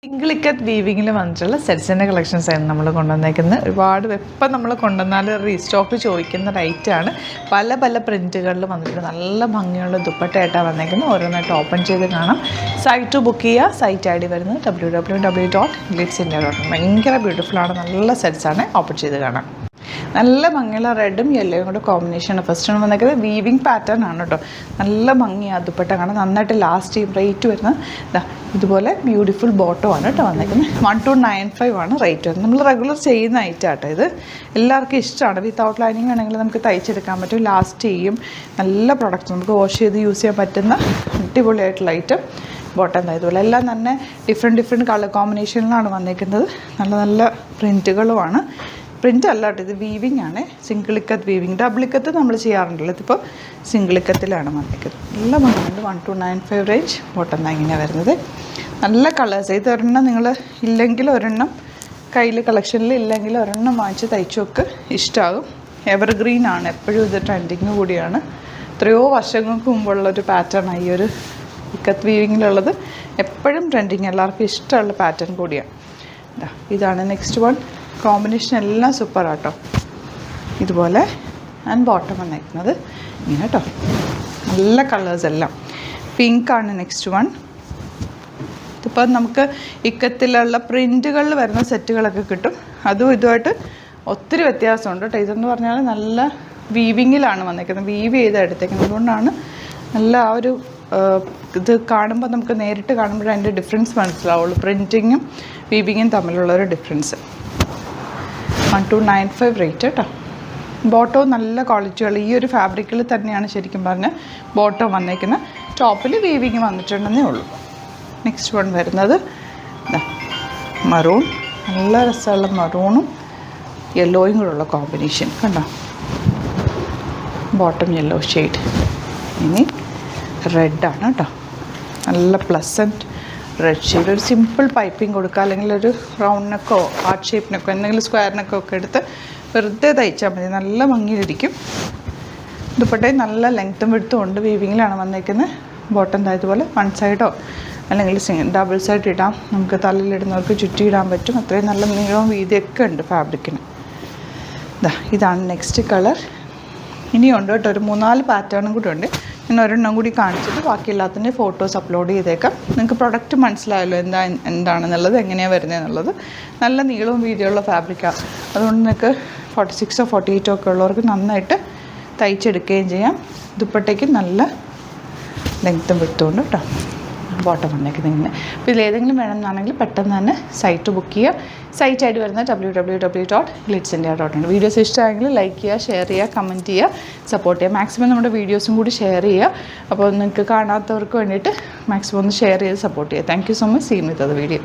Single ikat വീവിങ്ങിൽ വന്നിട്ടുള്ള സെറ്റ്സിൻ്റെ collections ആയിരുന്നു നമ്മൾ കൊണ്ടുവന്നേക്കുന്നത്. ഒരുപാട് എപ്പം നമ്മൾ കൊണ്ടുവന്നാൽ റീസ്റ്റോക്ക് ചോദിക്കുന്ന റേറ്റാണ്. പല പല പ്രിൻറ്റുകളിൽ വന്നിട്ട് നല്ല ഭംഗിയുള്ള ദുപ്പട്ടയായിട്ടാണ് വന്നേക്കുന്നത്. ഓരോന്നായിട്ട് ഓപ്പൺ ചെയ്ത് കാണാം. സൈറ്റ് ബുക്ക് ചെയ്യുക. സൈറ്റ് ഐ ഡി വരുന്നത് www.glitzindia.com. ഭയങ്കര ബ്യൂട്ടിഫുള്ളാണ്, നല്ല സെറ്റ്സാണ്. ഓപ്പൺ ചെയ്ത് കാണാം. നല്ല ഭംഗിയുള്ള റെഡും യെല്ലോയും കൂടെ കോമ്പിനേഷനാണ്. ഫസ്റ്റ് ആണ് വന്നേക്കുന്നത്. വീവിങ് പാറ്റേൺ ആണ് കേട്ടോ. നല്ല ഭംഗിയാണ് ദുപ്പട്ട കാണാൻ. നന്നായിട്ട് ലാസ്റ്റ് ചെയ്യും. റേറ്റ് വരുന്നത് ഇതുപോലെ ബ്യൂട്ടിഫുൾ ബോട്ടം ആണ് കേട്ടോ വന്നേക്കുന്നത്. 1295 ആണ് റേറ്റ് വരുന്നത്. നമ്മൾ റെഗുലർ ചെയ്യുന്ന ഐറ്റം ആട്ടോ ഇത്. എല്ലാവർക്കും ഇഷ്ടമാണ്. വിത്തൗട്ട് ലൈനിങ് ആണെങ്കിൽ നമുക്ക് തയ്ച്ചെടുക്കാൻ പറ്റും. ലാസ്റ്റ് ചെയ്യും. നല്ല പ്രൊഡക്റ്റ്, നമുക്ക് വാഷ് ചെയ്ത് യൂസ് ചെയ്യാൻ പറ്റുന്ന അടിപൊളിയായിട്ടുള്ള ഐറ്റം ബോട്ടം. ഇതുപോലെ എല്ലാം തന്നെ ഡിഫറെൻറ്റ് കളർ കോമ്പിനേഷനിലാണ് വന്നേക്കുന്നത്. നല്ല നല്ല പ്രിൻറ്റുകളുമാണ്. പ്രിൻ്റ് അല്ല കേട്ടോ, ഇത് വീവിങ് ആണ്. Single ikat weaving. Double ikat നമ്മൾ ചെയ്യാറുണ്ടല്ലോ, ഇതിപ്പോൾ സിംഗിൾ ഇക്കത്തിലാണ് വന്നേക്കുന്നത്. നല്ല ഭംഗിയുണ്ട്. 1295 റേഞ്ച് ബോട്ടം ഇങ്ങനെയാണ് വരുന്നത്. നല്ല കളേഴ്സ്. ഇത് ഒരെണ്ണം നിങ്ങൾ ഇല്ലെങ്കിൽ ഒരെണ്ണം കയ്യിൽ കളക്ഷനിൽ ഇല്ലെങ്കിൽ ഒരെണ്ണം വാങ്ങിച്ച് തയ്ച്ചു നോക്ക്, ഇഷ്ടമാകും. എവർഗ്രീൻ ആണ്, എപ്പോഴും ഇത് ട്രെൻഡിങ് കൂടിയാണ്. എത്രയോ വർഷങ്ങൾക്ക് മുമ്പുള്ളൊരു പാറ്റേണാണ് ഈ ഒരു ഇക്കത്ത് വീവിങ്ങിലുള്ളത്. എപ്പോഴും ട്രെൻഡിങ്, എല്ലാവർക്കും ഇഷ്ടമുള്ള പാറ്റേൺ കൂടിയാണ്. ഇതാണ് നെക്സ്റ്റ് വൺ. കോമ്പിനേഷൻ എല്ലാം സൂപ്പർ ആട്ടോ. ഇതുപോലെ ആൻഡ് ബോട്ടം വന്നേക്കുന്നത് ഇങ്ങനെ കേട്ടോ. നല്ല കളേഴ്സ് എല്ലാം. പിങ്കാണ് നെക്സ്റ്റ് വൺ. ഇതിപ്പോൾ നമുക്ക് ഇക്കത്തിലുള്ള പ്രിൻറ്റുകളിൽ വരുന്ന സെറ്റുകളൊക്കെ കിട്ടും. അതും ഇതുമായിട്ട് ഒത്തിരി വ്യത്യാസമുണ്ട് കേട്ടോ. ഇതെന്ന് പറഞ്ഞാൽ നല്ല വീവിങ്ങിലാണ് വന്നേക്കുന്നത്. വീവ് ചെയ്ത് എടുത്തേക്കുന്നത്. അതുകൊണ്ടാണ് നല്ല ആ ഒരു ഇത് കാണുമ്പോൾ നമുക്ക് നേരിട്ട് കാണുമ്പോൾ അതിൻ്റെ ഡിഫറൻസ് മനസ്സിലാവുള്ളൂ. പ്രിൻറ്റിങ്ങും വീവിങ്ങും തമ്മിലുള്ള ഒരു ഡിഫറൻസ്. 1295 റേറ്റ് കേട്ടോ. ബോട്ടവും നല്ല ക്വാളിറ്റിയുള്ള ഈ ഒരു ഫാബ്രിക്കിൽ തന്നെയാണ് ശരിക്കും പറഞ്ഞാൽ ബോട്ടം വന്നേക്കുന്നത്. ടോപ്പിൽ വീവിങ് വന്നിട്ടുണ്ടെന്നേ ഉള്ളൂ. നെക്സ്റ്റ് വൺ വരുന്നത് മറൂൺ. നല്ല രസമുള്ള മറൂണും യെല്ലോയും കൂടെയുള്ള കോമ്പിനേഷൻ കണ്ടോ. Bottom yellow shade. ഇനി റെഡാണ് കേട്ടോ. നല്ല പ്ലസൻറ്റ് റെഡ് ഷെയ്ഡ്. ഒരു സിമ്പിൾ പൈപ്പിംഗ് കൊടുക്കുക, അല്ലെങ്കിൽ ഒരു റൗണ്ട് നെക്കോ ഹാർട്ട് ഷേപ്പ് നെക്കോ എന്തെങ്കിലും സ്ക്വയർ നെക്കോ ഒക്കെ എടുത്ത് വെറുതെ തയ്ച്ചാൽ മതി. നല്ല ഭംഗിയിലിരിക്കും. ദുപ്പട്ടയും നല്ല ലെങ്ത്തും വിഡ്ത്തും ഉണ്ട്. വീവിങ്ങിലാണ് വന്നേക്കുന്നത്. ബോട്ടം ഇതുപോലെ വൺ സൈഡോ അല്ലെങ്കിൽ ഡബിൾ സൈഡ് ഇടാം. നമുക്ക് തലയിലിടുന്നവർക്ക് ചുറ്റിയിടാൻ പറ്റും. അത്രയും നല്ല നീളവും വീതിയൊക്കെ ഉണ്ട് ഫാബ്രിക്കിന്. ഇതാണ് നെക്സ്റ്റ് കളർ. ഇനിയുണ്ട് കേട്ടോ. ഒരു 3-4 പാറ്റേണും കൂടി ഉണ്ട്. ഞാൻ ഒരെണ്ണം കൂടി കാണിച്ചിട്ട് ബാക്കി എല്ലാത്തിൻ്റെ ഫോട്ടോസ് അപ്ലോഡ് ചെയ്തേക്കാം. നിങ്ങൾക്ക് പ്രൊഡക്റ്റ് മനസ്സിലായല്ലോ എന്താണെന്നുള്ളത്, എങ്ങനെയാണ് വരുന്നതെന്നുള്ളത്. നല്ല നീളവും വീതിയുള്ള ഫാബ്രിക്കാണ്. അതുകൊണ്ട് നിങ്ങൾക്ക് 46 48 ഒക്കെ ഉള്ളവർക്ക് നന്നായിട്ട് തയ്ച്ചെടുക്കുകയും ചെയ്യാം. ദുപ്പട്ടയ്ക്ക് നല്ല ലെങ്ത്തും വിട്ടുകൊണ്ട് കേട്ടോ. ബോട്ടം വന്നേക്കുന്നത് ഇങ്ങനെ. അപ്പോൾ ഇതിലേതെങ്കിലും വേണമെന്നാണെങ്കിൽ പെട്ടെന്ന് തന്നെ സൈറ്റ് ബുക്ക് ചെയ്യുക. സൈറ്റ് ആയിട്ട് വരുന്നത് www.glitzindia.com. വീഡിയോസ് ഇഷ്ടമായെങ്കിൽ ലൈക്ക് ചെയ്യുക, ഷെയർ ചെയ്യുക, കമൻറ്റ് ചെയ്യുക, സപ്പോർട്ട് ചെയ്യുക. മാക്സിമം നമ്മുടെ വീഡിയോസും കൂടി ഷെയർ ചെയ്യുക. അപ്പോൾ നിങ്ങൾക്ക് കാണാത്തവർക്ക് വേണ്ടിയിട്ട് മാക്സിമം ഒന്ന് ഷെയർ ചെയ്ത് സപ്പോർട്ട് ചെയ്യുക. Thank you so much. See you with the video.